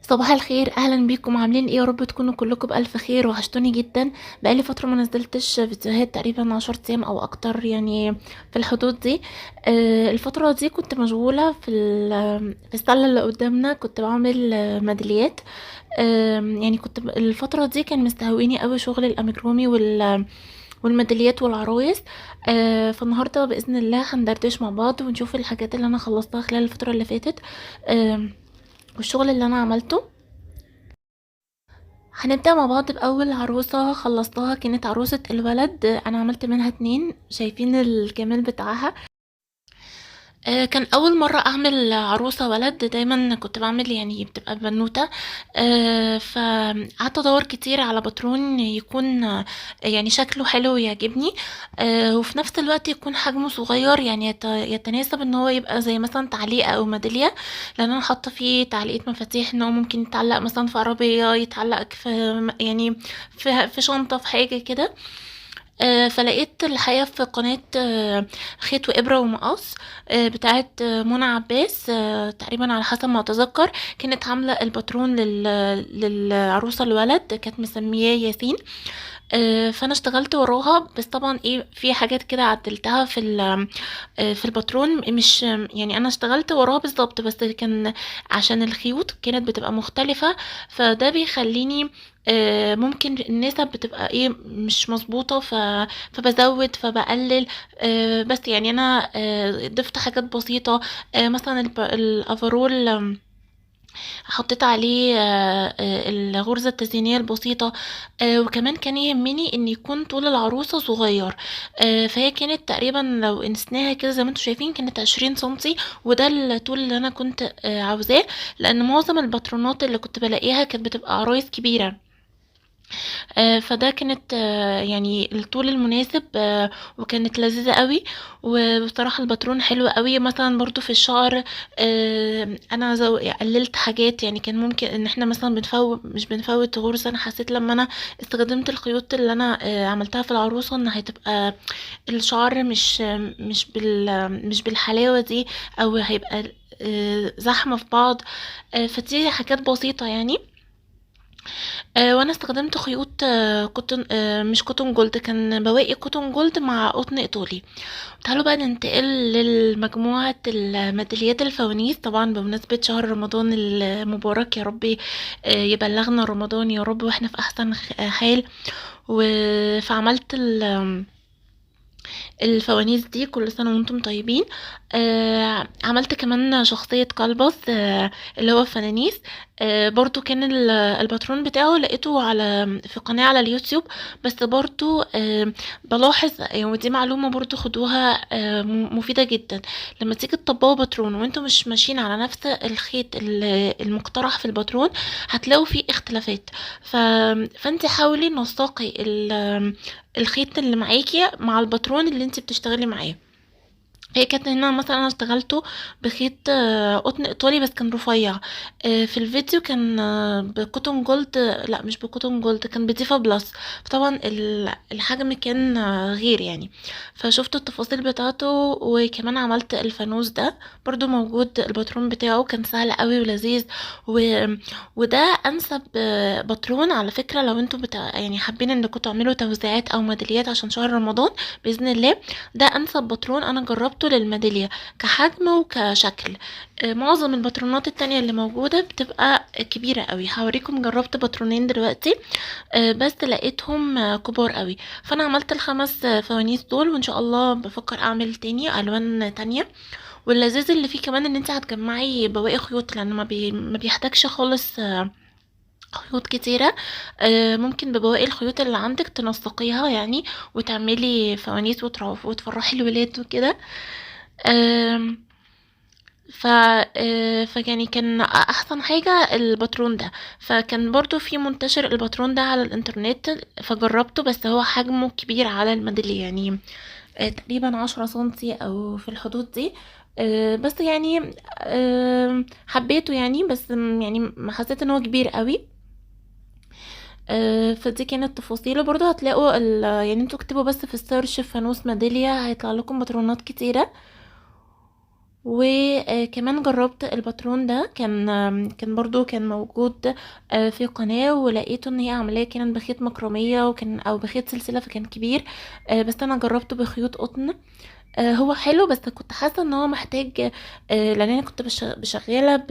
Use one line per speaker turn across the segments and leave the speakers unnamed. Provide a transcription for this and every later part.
صباح الخير، اهلا بيكم. عاملين ايه؟ يا رب تكونوا كلكم بالف خير. وحشتوني جدا. بقالي فتره ما نزلتش فيديوهات، تقريبا 10 ايام او اكتر يعني، في الحدود دي. الفتره دي كنت مشغوله في السله اللي قدامنا، كنت بعمل ميداليات. يعني كنت الفتره دي كان مستهويني قوي شغل الاميجرومي والميداليات والعرايس. فالنهارده باذن الله هندردش مع بعض ونشوف الحاجات اللي انا خلصتها خلال الفتره اللي فاتت، والشغل اللي انا عملته. هنبدأ مع بعض بأول عروسة خلصتها، كانت عروسة الولد. أنا عملت منها 2، شايفين الجمال بتاعها. كان أول مرة أعمل عروسة ولد، دايما كنت بعمل يعني بتبقى بنوتة. فقعدت أدور كتير على باترون يكون يعني شكله حلو يعجبني، وفي نفس الوقت يكون حجمه صغير، يعني يتناسب ان هو يبقى زي مثلا تعليقة أو ميدالية، لأن أنا حاطة فيه تعليقة مفاتيح، ان هو ممكن يتعلق مثلا في عربية، يتعلق في يعني في شنطة، في حاجة كده. فلقيت الحقيقة في قناة خيط وإبرة ومقص، بتاعت منى عباس، تقريبا على حسب ما أتذكر، كانت عاملة الباترون للعروسة الولد، كانت مسمياه ياسين. فانا اشتغلت وراها، بس طبعا ايه، في حاجات كده عدلتها في الباترون، مش يعني انا اشتغلت وراها بالظبط، بس كان عشان الخيوط كانت بتبقى مختلفة، فده بيخليني ممكن النسب بتبقى ايه مش مظبوطة، فبزود فبقلل. بس يعني انا ضفت حاجات بسيطة. مثلا الافرول حطيت عليه الغرزة التزيينية البسيطة. وكمان كان يهمني ان يكون طول العروسة صغير. فهي كانت تقريبا لو قسناها كده زي ما انتم شايفين كانت 20 سنتي، وده الطول اللي انا كنت عاوزاه، لان معظم الباترونات اللي كنت بلاقيها كانت بتبقى عرايس كبيرة. فده كانت يعني الطول المناسب، وكانت لذيذة قوي. وبصراحة الباترون حلو قوي. مثلا برضو في الشعر، انا قللت حاجات، يعني كان ممكن ان احنا مثلا مش بنفوت غرزة. انا حسيت لما انا استخدمت الخيوط اللي انا عملتها في العروسة ان هتبقى الشعر مش بالحلاوة دي، او هيبقى زحمة في بعض. فدي حاجات بسيطة يعني. وانا استخدمت خيوط كوتون، مش كوتون جولد، كان بواقي كوتون جولد مع قطن ايطالي. تعالوا بقى ننتقل لمجموعة الميداليات الفوانيس، طبعا بمناسبة شهر رمضان المبارك، يا رب يبلغنا رمضان يا رب واحنا في احسن حال. فعملت الفوانيس دي، كل سنة وانتم طيبين. عملت كمان شخصية كلبس، اللي هو فنانيس. برضو كان الباترون بتاعه لقيته في قناة على اليوتيوب. بس برضو بلاحظ، ودي معلومة برضو خدوها، مفيدة جدا. لما تيجي تطبقوا باترون وانتم مش ماشيين على نفس الخيط المقترح في الباترون، هتلاقوا فيه اختلافات. ف... فانت حاولي نساقي الخيط اللي معاكي مع الباترون اللي انت بتشتغلي معاه. هي كانت هنا مثلا انا اشتغلته بخيط قطن ايطالي، بس كان رفيع. في الفيديو كان بكوتون جولد، لا مش بكوتون جولد، كان بديفا بلس. طبعا الحجم كان غير يعني. فشفت التفاصيل بتاعته. وكمان عملت الفانوس ده، برضو موجود الباترون بتاعه، كان سهل قوي ولذيذ. و... وده انسب باترون على فكرة، لو انتوا يعني حابين انكم تعملوا توزيعات او ميداليات عشان شهر رمضان باذن الله. ده انسب باترون انا جربته للميدالية، كحجم وكشكل. معظم الباترونات التانية اللي موجودة بتبقى كبيرة قوي. هوريكم، جربت باترونين دلوقتي بس لقيتهم كبار قوي. فانا عملت الخمس فوانيس دول، وان شاء الله بفكر اعمل تاني الوان تانية. واللذيذ اللي فيه كمان ان انت هتجمعي بواقي خيوط، لان ما بيحتاجش خالص خيوط كتيرة. ممكن ببواقي الخيوط اللي عندك تنسقيها يعني، وتعملي فوانيس وتفرحي الولاد وكده. آم، ف فيعني كان احسن حاجة الباترون ده. فكان برضو في منتشر الباترون ده على الانترنت، فجربته، بس هو حجمه كبير على الميدالية يعني، تقريبا 10 سنتي او في الحدود دي. بس يعني حبيته يعني، بس يعني ما حسيت ان هو كبير قوي. فدي كانت تفاصيله. برضو هتلاقوا يعني انتوا اكتبوا بس في السيرش فانوس ميدالية، هيطلع لكم باترونات كتيرة. وكمان جربت الباترون ده، كان برضو كان موجود في قناة، ولقيته ان هي عملية كانت بخيط مكرمية وكان او بخيط سلسلة، فكان كبير. بس انا جربته بخيوط قطن. هو حلو، بس كنت حاسة ان هو محتاج، لان انا كنت بشغالة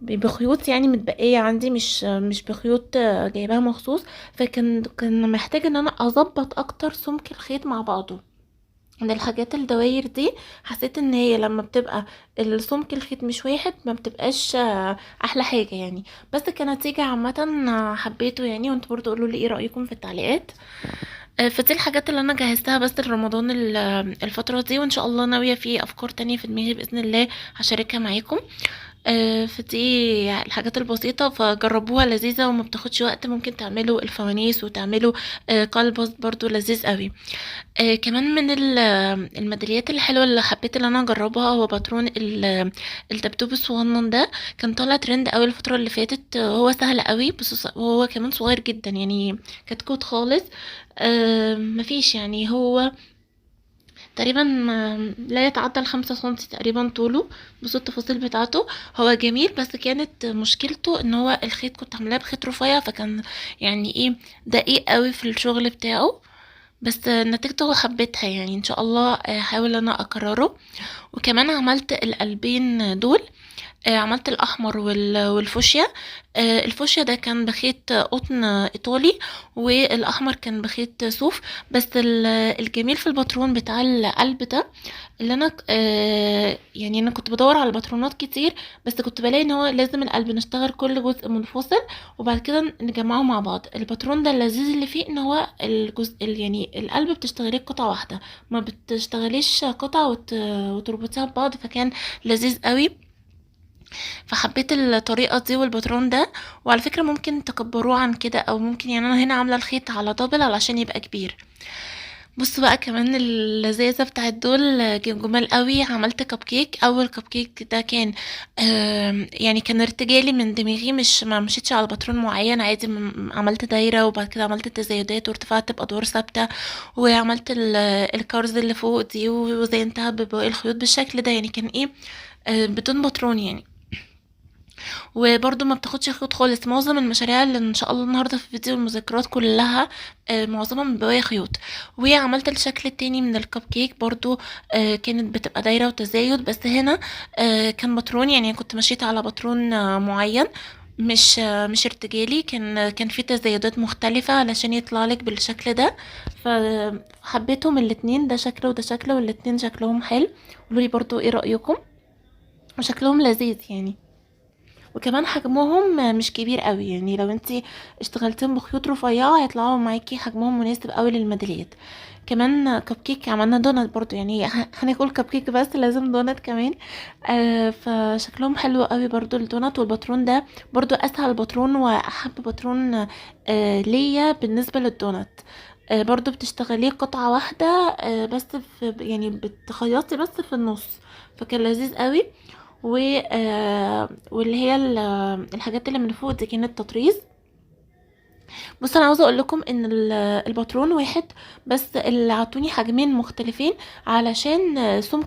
بخيوط يعني متبقية عندي، مش بخيوط جايباها مخصوص. كان محتاج ان انا اظبط اكتر سمك الخيط مع بعضه. من الحاجات الدواير دي حسيت ان هي لما بتبقى السمك الخيط مش واحد ما بتبقاش احلى حاجة يعني. بس كنتيجة عامة حبيته يعني، وانتوا برضو قولوا لي ايه رأيكم في التعليقات. فدي الحاجات اللي انا جهزتها بس لرمضان الفترة دي، وان شاء الله ناوية في افكار تانية في دماغي بإذن الله هشاركها معاكم. فدي الحاجات البسيطة، فجربوها لذيذة وما بتاخدش وقت. ممكن تعملوا الفوانيس وتعملوا قلبس برضو لذيذ قوي. كمان من الميداليات الحلوة اللي حبيت ان انا اجربها هو باترون الدبدوب الصغنن ده. كان طالع ترند قوي الفترة اللي فاتت. هو سهل قوي بس هو كمان صغير جدا يعني، كتكوت خالص. مفيش يعني، هو تقريبا لا يتعدى ال5 سنتي تقريبا طوله. بصوا التفاصيل بتاعته. هو جميل، بس كانت مشكلته ان هو الخيط كنت عاملاه بخيط رفيع، فكان يعني ايه دقيق قوي في الشغل بتاعه. بس نتيجته حبيتها يعني، ان شاء الله هحاول انا اكرره. وكمان عملت القلبين دول. عملت الاحمر والفوشيا. الفوشيا ده كان بخيط قطن ايطالي، والاحمر كان بخيط صوف. بس الجميل في الباترون بتاع القلب ده، اللي انا يعني انا كنت بدور على باترونات كتير، بس كنت بلاقي ان هو لازم القلب نشتغل كل جزء منفصل وبعد كده نجمعه مع بعض. الباترون ده اللذيذ اللي فيه ان هو الجزء يعني القلب بتشتغليه قطعة واحدة، ما بتشتغليش قطع وتربطيها ببعض، فكان لذيذ قوي. فحبيت الطريقة دي والباترون ده. وعلى فكرة ممكن تكبروه عن كده، او ممكن يعني انا هنا عاملة الخيط على دبل علشان يبقى كبير. بصوا بقى كمان اللذاذة بتاعت دول جمال قوي. عملت كب كيك. اول كب كيك ده كان يعني كان ارتجالي من دماغي، مش ما مشيتش على باترون معين، عادي عملت دايرة وبعد كده عملت تزايدات وارتفعت بأدوار ثابتة، وعملت الكارز اللي فوق دي وزينتها بباقي الخيوط بالشكل ده. يعني كان ايه بدون باترون يعني. وبرضه ما بتاخدش خيوط خالص. معظم المشاريع اللي ان شاء الله النهارده في فيديو المذكرات كلها معظمها من بواقي خيوط. وعملت الشكل التاني من الكب كيك برضه. كانت بتبقى دايره وتزايد، بس هنا كان باترون يعني، كنت مشيت على باترون معين، مش ارتجالي. كان في تزايدات مختلفة علشان يطلع لك بالشكل ده. فحبيتهم الاتنين، ده شكله وده شكله، والاتنين شكلهم حلو. قولولي برضو ايه رأيكم. وشكلهم لذيذ يعني. وكمان حجمهم مش كبير قوي يعني، لو انتي اشتغلتيهم بخيوط رفيعة هيطلعوا معاكي حجمهم مناسب قوي للميداليات. كمان كب كيك عملنا دونات برضو يعني، هناكل كب كيك بس لازم دونات كمان. فشكلهم حلو قوي برضو الدونات. والباترون ده برضو اسهل باترون واحب باترون ليا بالنسبة للدونات. برضو بتشتغليه قطعة واحدة، بس في يعني بتخيطي بس في النص، فكان لذيذ قوي. و واللي هي الحاجات اللي من فوق دي كانت تطريز. بص انا عاوزه اقول لكم ان الباترون واحد، بس اللي عطوني حجمين مختلفين علشان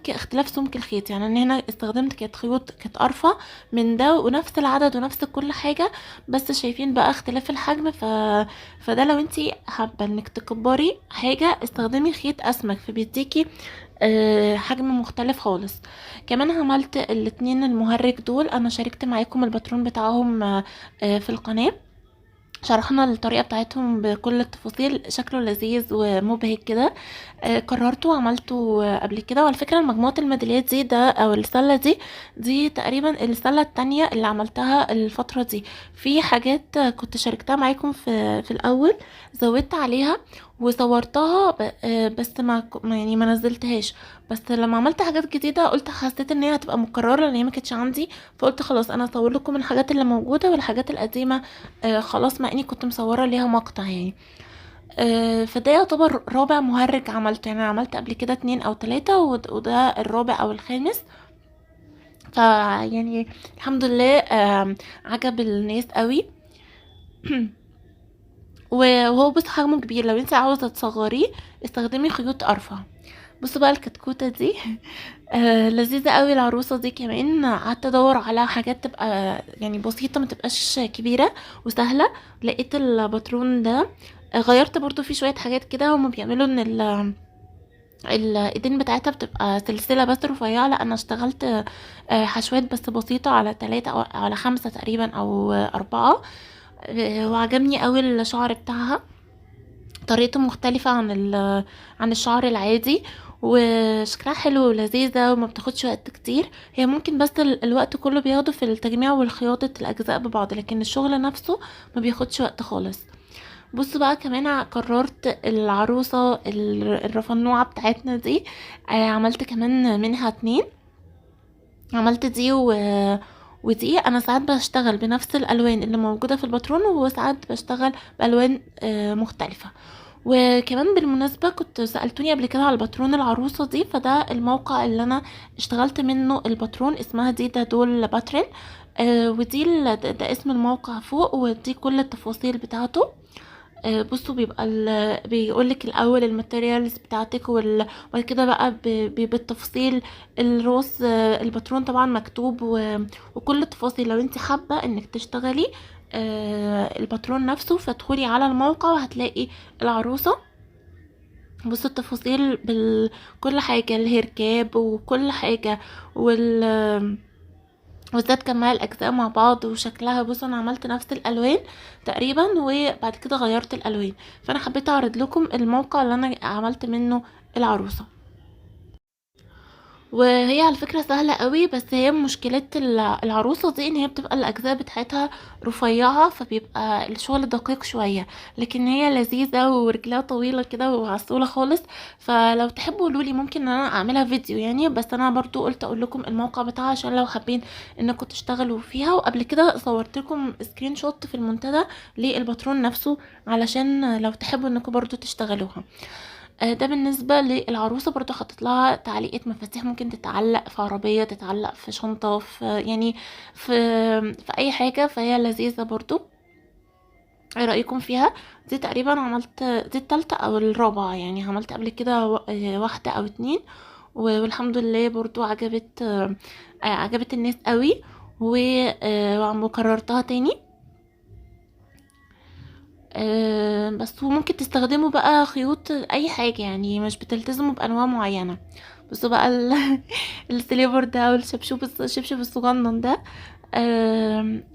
اختلاف سمك الخيط. يعني انا هنا استخدمت كانت خيوط كانت ارفع من ده، ونفس العدد ونفس كل حاجه، بس شايفين بقى اختلاف الحجم. فده لو انتي حابه انك تكبري حاجه استخدمي خيط اسمك، فبيديكي حجم مختلف خالص. كمان عملت الاتنين المهرج دول، انا شاركت معاكم الباترون بتاعهم في القناه. شرحنا الطريقة بتاعتهم بكل التفاصيل، شكله لذيذ ومبهج كده. قررته وعملته قبل كده. وعلى فكرة مجموعة الميداليات دي ده او السلة دي تقريبا السلة التانية اللي عملتها الفترة دي. في حاجات كنت شاركتها معاكم في الاول، زودت عليها وصورتها بس يعني ما نزلتهاش. بس لما عملت حاجات جديدة قلت حسيت ان هي هتبقى مكررة لان هي ما كانتش عندي، فقلت خلاص انا اصور لكم الحاجات اللي موجودة، والحاجات القديمة خلاص مع اني كنت مصورة ليها مقطع يعني. فده يعتبر رابع مهرج عملته يعني. أنا عملت قبل كده 2 او 3، وده الرابع او الخامس. يعني الحمد لله عجب الناس قوي. وهو بس حجمه كبير، لو انت عاوزة تصغريه استخدمي خيوط ارفع. بصوا بقى الكتكوتة دي لذيذة قوي العروسة دي. كمان قعدت ادور على حاجات تبقى يعني بسيطة، ما تبقاش كبيرة وسهلة. لقيت الباترون ده، غيرت برضو فيه شوية حاجات كده. هما بيعملوا ان الايدين بتاعتها بتبقى سلسلة بس رفيعة، لا انا اشتغلت حشوات بس بسيطة على 3 او على 5 تقريبا او 4. وعجبني قوي الشعر بتاعها، طريقته مختلفة عن الشعر العادي، وشكلها حلو ولذيذة وما بتاخدش وقت كتير. هي ممكن بس الوقت كله بياخده في التجميع والخياطة الأجزاء ببعض، لكن الشغل نفسه ما بياخدش وقت خالص. بصوا بقى كمان قررت العروسة الرفنوعة بتاعتنا دي، عملت كمان منها 2. عملت دي ودي انا ساعات بشتغل بنفس الالوان اللي موجوده في الباترون، وساعات بشتغل بالوان مختلفه. وكمان بالمناسبة كنت سألتوني قبل كده على الباترون العروسة دي، فده الموقع اللي انا اشتغلت منه الباترون، اسمها دي دول باترين. ودي ده اسم الموقع فوق، ودي كل التفاصيل بتاعته. بصوا بيبقى بيقولك الاول الماتيريالز بتاعتك وبعد كده بقى بالتفصيل الروس. الباترون طبعا مكتوب وكل التفاصيل. لو انت حابة انك تشتغلي الباترون نفسه، فادخلي على الموقع وهتلاقي العروسة. بصوا التفاصيل كل حاجة، الهركاب وكل حاجة وازاي تجمعي الاجزاء مع بعض وشكلها. بصوا انا عملت نفس الالوان تقريبا، وبعد كده غيرت الالوان. فانا حبيت اعرض لكم الموقع اللي انا عملت منه العروسة. وهي على فكرة سهلة قوي، بس هي مشكلة العروسة دي ان هي بتبقى الاجزاء بتاعتها رفيعة، فبيبقى الشغل دقيق شوية. لكن هي لذيذة ورجلها طويلة كده وعسولة خالص. فلو تحبوا قولولي ممكن ان انا اعملها فيديو يعني، بس انا برضو قلت اقول لكم الموقع بتاعها عشان لو حابين انكم تشتغلوا فيها. وقبل كده صورت لكم سكرين شوت في المنتدى للباترون نفسه، علشان لو تحبوا انكم برضو تشتغلوها. ده بالنسبة للعروسة. برضو حطيت لها تعليقة مفاتيح، ممكن تتعلق في عربية، تتعلق في شنطة، في يعني في في اي حاجة، فهي لذيذة برضو. ايه رأيكم فيها؟ دي تقريبا عملت دي التالتة او الرابعة يعني. عملت قبل كده واحدة او 2، والحمد لله برضو عجبت الناس قوي. وكررتها تاني. بس وممكن تستخدموا بقى خيوط اي حاجة يعني، مش بتلتزموا بانواع معينة. بصوا بقى السليبر ده او الشبشب الصغنن ده،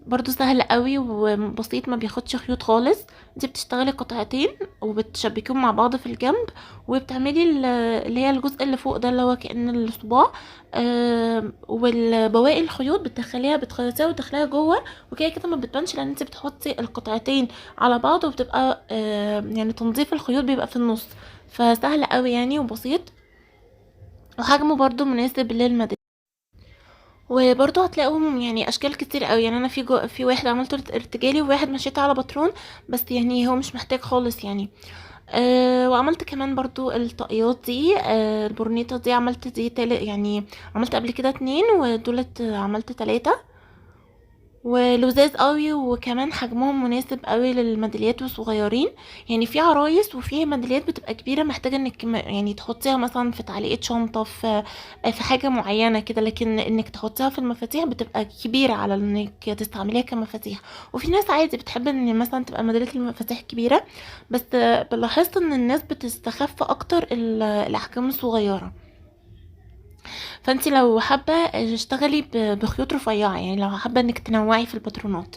برضو سهل قوي وبسيط، ما بياخدش خيوط خالص. انت بتشتغلي قطعتين وبتشبكيهم مع بعض في الجنب، وبتعملي اللي هي الجزء اللي فوق ده اللي هو كأن الصباع. والبواقي الخيوط بتخيطيها وتدخليها جوه، وكده كده ما بتبانش لان انت بتحطي القطعتين على بعض، وبتبقى يعني تنظيف الخيوط بيبقى في النص. فسهل قوي يعني وبسيط، وحجمه برضو مناسب للمدارس. وبرضه هتلاقوهم يعني اشكال كتير قوي يعني. انا في واحد عملته ارتجالي، وواحد مشيت على باترون، بس يعني هو مش محتاج خالص يعني. وعملت كمان برضو الطاقيات دي. البورنيطة دي عملت دي تالت يعني. عملت قبل كده 2، ودولت عملت 3 ولذاذ قوي. وكمان حجمهم مناسب قوي للميداليات والصغيرين يعني. في عرايس وفي ميداليات بتبقى كبيره، محتاجه انك يعني تحطيها مثلا في تعليقه شنطه، في حاجه معينه كده. لكن انك تحطيها في المفاتيح بتبقى كبيره على انك تستعمليها كمفاتيح. وفي ناس عادي بتحب ان مثلا تبقى ميداليه المفاتيح كبيره، بس بلاحظت ان الناس بتستخف اكتر الاحجام الصغيره. فانت لو حابه اشتغلي بخيوط رفيعه يعني، لو حابه انك تنوعي في الباترونات.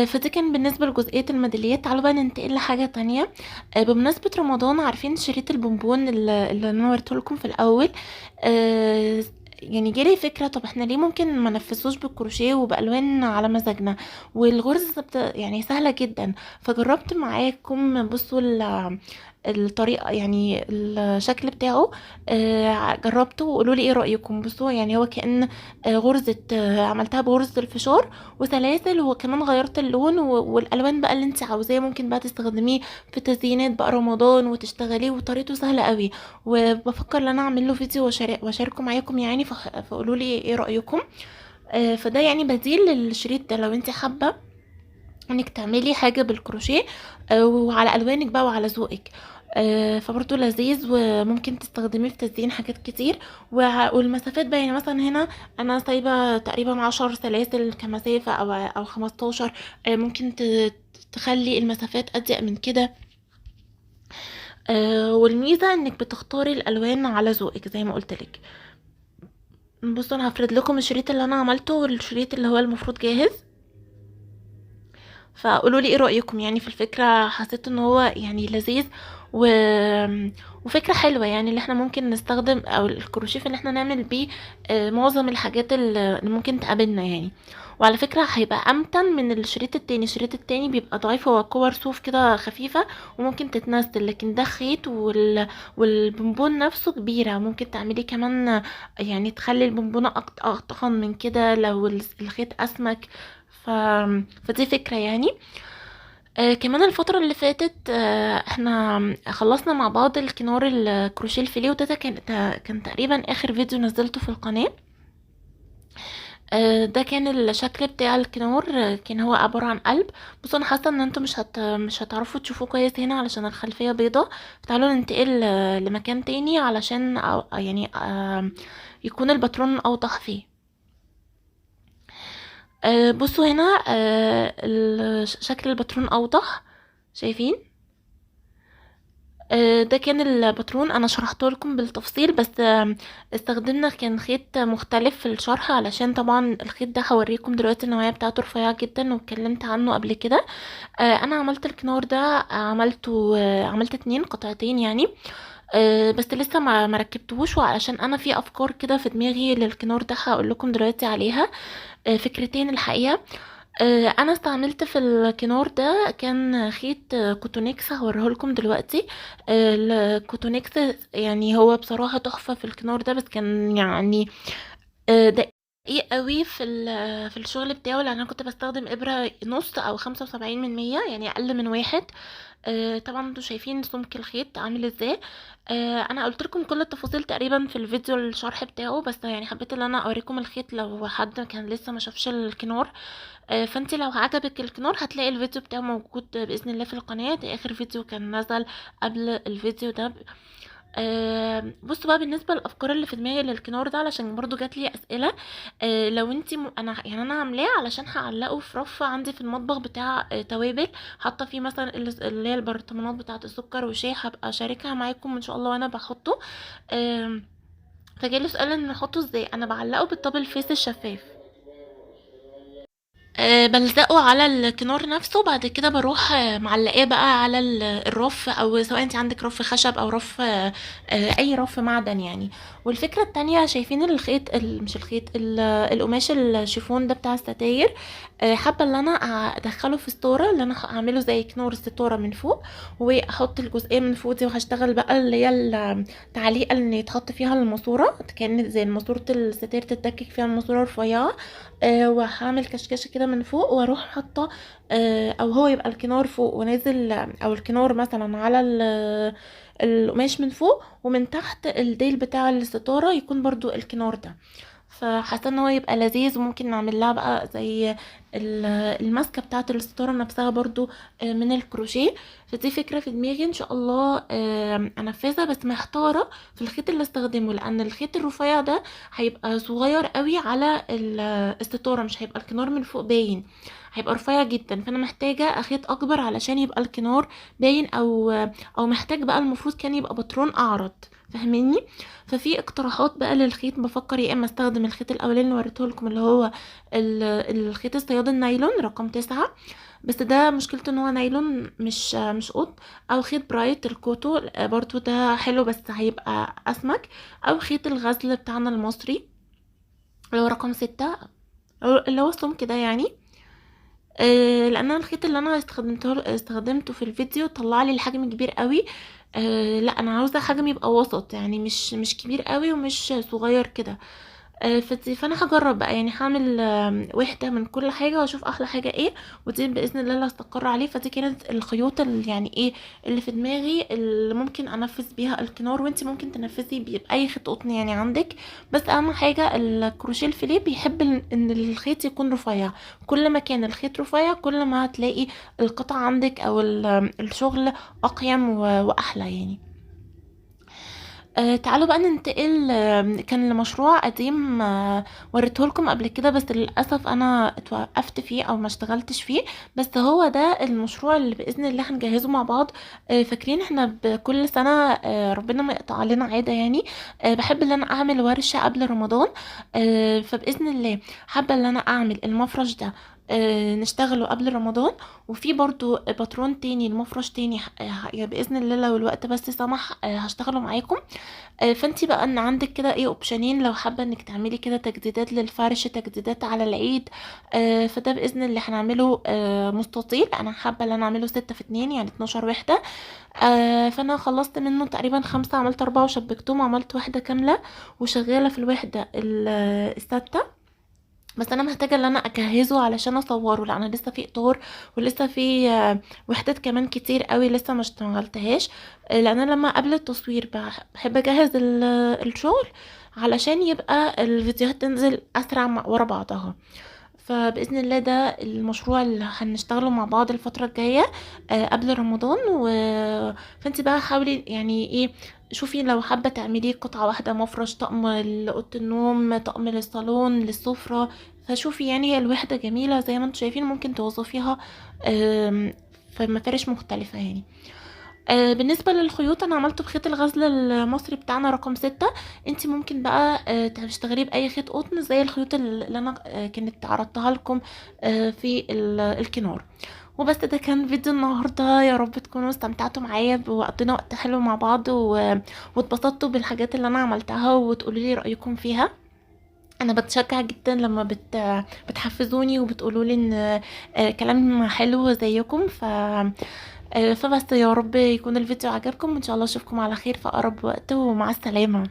فده كان بالنسبة لجزئية الميداليات. تعالوا بقى ننتقل لحاجة تانية. بمناسبة رمضان، عارفين شريط البونبون اللي انا وريته لكم في الاول؟ يعني جالي فكرة، طب احنا ليه ممكن ما نفذوش بالكروشيه وبألوان على مزاجنا؟ والغرزة يعني سهلة جدا. فجربت معاكم. بصوا الطريقة يعني الشكل بتاعه. جربته وقولوا لي ايه رأيكم. بصوا يعني هو كأن غرزة، عملتها بغرزة الفشار وسلاسل، وكمان غيرت اللون والالوان بقى اللي انت عاوزاه. ممكن بقى تستخدميه في تزيينات بقى رمضان وتشتغليه، وطريقته سهلة قوي. وبفكر ان انا اعمل له فيديو واشاركه معاكم يعني. فقولوا لي ايه رأيكم. فده يعني بديل للشريط ده لو انت حابة انك تعملي حاجة بالكروشيه، وعلى الوانك بقى وعلى ذوقك. فبرضه لذيذ وممكن تستخدميه في تزيين حاجات كتير. والمسافات بقى، يعني مثلا هنا انا سايبه تقريبا 10 سلاسل كمسافه او 15. ممكن تخلي المسافات اضيق من كده. والميزه انك بتختاري الالوان على ذوقك زي ما قلت لك. بصوا انا هفرد لكم الشريط اللي انا عملته والشريط اللي هو المفروض جاهز، فقولوا لي ايه رأيكم يعني في الفكرة. حسيت ان هو يعني لذيذ و... وفكرة حلوة، يعني اللي احنا ممكن نستخدم او الكروشيه اللي احنا نعمل بيه معظم الحاجات اللي ممكن تقابلنا يعني. وعلى فكرة هيبقى امتن من الشريط التاني. الشريط التاني بيبقى ضعيف، هو كور صوف كده خفيفة وممكن تتنزل، لكن ده خيط والبونبون نفسه كبيرة، ممكن تعملي كمان يعني تخلي البونبونة أضخم من كده لو الخيط أسمك. ف... فدي فكرة يعني. كمان الفترة اللي فاتت احنا خلصنا مع بعض الكنار الكروشيه الفيليه، وده كان تقريبا اخر فيديو نزلته في القناة. ده كان الشكل بتاع الكنار. كان هو عبارة عن قلب. بصوا انا حاسة ان انتوا مش هتعرفوا تشوفوه كويس هنا علشان الخلفية بيضة. تعالوا ننتقل لمكان تاني علشان يعني يكون الباترون اوضح فيه. بصوا هنا شكل الباترون اوضح، شايفين؟ ده كان الباترون، انا شرحته لكم بالتفصيل، بس استخدمنا كان خيط مختلف في الشرح علشان طبعا الخيط ده هوريكم دلوقتي النوعية بتاعته رفيعة جدا واتكلمت عنه قبل كده. انا عملت الكنار ده، عملت 2 قطعتين يعني. بس لسه ما ركبتهوش، وعلشان انا في افكار كده في دماغي للكنار ده هقول لكم دلوقتي عليها. فكرتين الحقيقة. انا استعملت في الكنار ده كان خيط كوتونيكس هوريهولكم دلوقتي. الكوتونيكس يعني هو بصراحة تحفة في الكنار ده، بس كان يعني دقيق قوي في الشغل بتاعه، لان انا كنت بستخدم ابرة نص او 75%، يعني اقل من 1. طبعا انتوا شايفين سمك الخيط عامل ازاي. انا قلت لكم كل التفاصيل تقريبا في الفيديو الشرح بتاعه، بس يعني حبيت ان انا اوريكم الخيط لو حد كان لسه ما شافش الكنار. فانتي لو عجبك الكنار هتلاقي الفيديو بتاعه موجود باذن الله في القناه. ده اخر فيديو كان نزل قبل الفيديو ده. بصوا بقى بالنسبه للافكار اللي في دماغي للكنار ده، علشان برضو جات لي اسئله. لو انتي انا عاملاه علشان هعلقه في رف عندي في المطبخ بتاع توابل، حاطه فيه مثلا اللي هي البرطمانات بتاعه السكر وشاي، هبقى اشاركها معاكم ان شاء الله وانا بحطه. فجالي سؤال ان نحطه ازاي. انا بعلقه بالدبل فيس الشفاف. بلزقه على الكنار نفسه، بعد كده بروح معلقاه بقى على الرف، او سواء انت عندك رف خشب او رف اي رف معدن يعني. والفكرة التانية، شايفين الخيط مش الخيط القماش الشيفون ده بتاع الستاير. حابة ان انا ادخله في ستورة، اللي انا هعمله زي كنور الستورة من فوق، واحط الجزئية من فوق دي، وهشتغل بقى اللي هي التعليقة اللي يتحط فيها الماسورة، كأن زي ماسورة الستاير تتدكك فيها الماسورة رفيعة. وهعمل كشكشه كده من فوق، واروح حاطه او هو يبقى الكنار فوق ونازل، او الكنار مثلا على القماش من فوق، ومن تحت الديل بتاع الستاره يكون برضو الكنار ده. فحاسه ان هو يبقى لذيذ، وممكن نعمل لها بقى زي الماسكه بتاعه الستاره نفسها برضو من الكروشيه. فدي فكره في دماغي ان شاء الله انفذها، بس محتاره في الخيط اللي استخدمه، لان الخيط الرفيع ده هيبقى صغير قوي على الستاره، مش هيبقى الكنار من فوق باين، هيبقى رفيع جدا. فانا محتاجه خيط اكبر علشان يبقى الكنار باين، او محتاج بقى المفروض كان يبقى باترون اعرض، فاهميني؟ ففي اقتراحات بقى للخيط. بفكر يا اما استخدم الخيط الاولاني اللي وريته لكم، اللي هو الخيط الصياد النايلون رقم 9، بس ده مشكلته ان هو نايلون مش قط. او خيط برايت الكوتو برضو ده حلو، بس هيبقى اسمك. او خيط الغزل بتاعنا المصري اللي هو رقم 6، اللي هو السمك ده يعني. لان أنا الخيط اللي انا استخدمته في الفيديو طلع لي الحجم كبير قوي. لا انا عاوزه حجم يبقى وسط، يعني مش كبير قوي ومش صغير كده. فانا هجرب بقى، يعني هعمل وحده من كل حاجه واشوف احلى حاجه ايه، ودي باذن الله اللي هستقر عليه. فدي كانت الخيوط اللي يعني ايه اللي في دماغي اللي ممكن انفذ بيها الكنار، وانتي ممكن تنفذي باي خيط قطن يعني عندك. بس اهم حاجه الكروشيه الفيليه بيحب ان الخيط يكون رفيع. كل ما كان الخيط رفيع كل ما هتلاقي القطع عندك او الشغل اقيم واحلى يعني. تعالوا بقى ننتقل. كان لمشروع قديم وريته لكم قبل كده، بس للأسف أنا اتوقفت فيه أو ما اشتغلتش فيه. بس هو ده المشروع اللي بإذن الله هنجهزه مع بعض. فاكرين احنا بكل سنة ربنا ما يقطع علينا عادة يعني. بحب ان انا اعمل ورشة قبل رمضان. فبإذن الله حابة ان انا اعمل المفرش ده نشتغله قبل رمضان. وفي برضو باترون تاني المفرش تاني يعني بإذن الله لو الوقت بس سمح هشتغله معاكم. فانتي بقى ان عندك كده ايه اوبشنين لو حابة انك تعملي كده تجديدات للفرش، تجديدات على العيد. فده بإذن الله هنعمله مستطيل. انا حابة ان انا اعمله 6 في 2 يعني 12 وحدة. فانا خلصت منه تقريبا 5، عملت 4 وشبكتهم، عملت وحدة كاملة وشغالة في الوحدة الستة. بس انا محتاجه ان انا اجهزه علشان اصوره، لان انا لسه في اطار ولسه في وحدات كمان كتير قوي لسه ما اشتغلتهاش. لان انا لما قبل التصوير بحب اجهز الشغل علشان يبقى الفيديوهات تنزل اسرع ورا بعضها. فباذن الله ده المشروع اللي هنشتغله مع بعض الفتره الجايه قبل رمضان فانت بقى حاولي يعني ايه، شوفي لو حابه تعملي قطعه واحده مفرش، طقم لاوضه النوم، طقم للصالون، للسفره. فشوفي يعني هي الوحده جميله زي ما انتم شايفين، ممكن توظفيها آم، في مفارش مختلفه يعني. بالنسبة للخيوط انا عملته بخيط الغزل المصري بتاعنا رقم 6. انتي ممكن بقى تشتغليه باي خيط قطن زي الخيوط اللي انا كانت عرضتها لكم في الكنار. وبس ده كان فيديو النهاردة، يا رب تكونوا استمتعتوا معايا وقضينا وقت حلو مع بعض واتبسطتوا بالحاجات اللي انا عملتها وتقولوا لي رأيكم فيها. انا بتشجع جدا لما بتحفزوني وبتقولوا لي ان كلام حلو زيكم. فبس يا رب يكون الفيديو عجبكم، وان شاء الله اشوفكم على خير في اقرب وقت، ومع السلامة.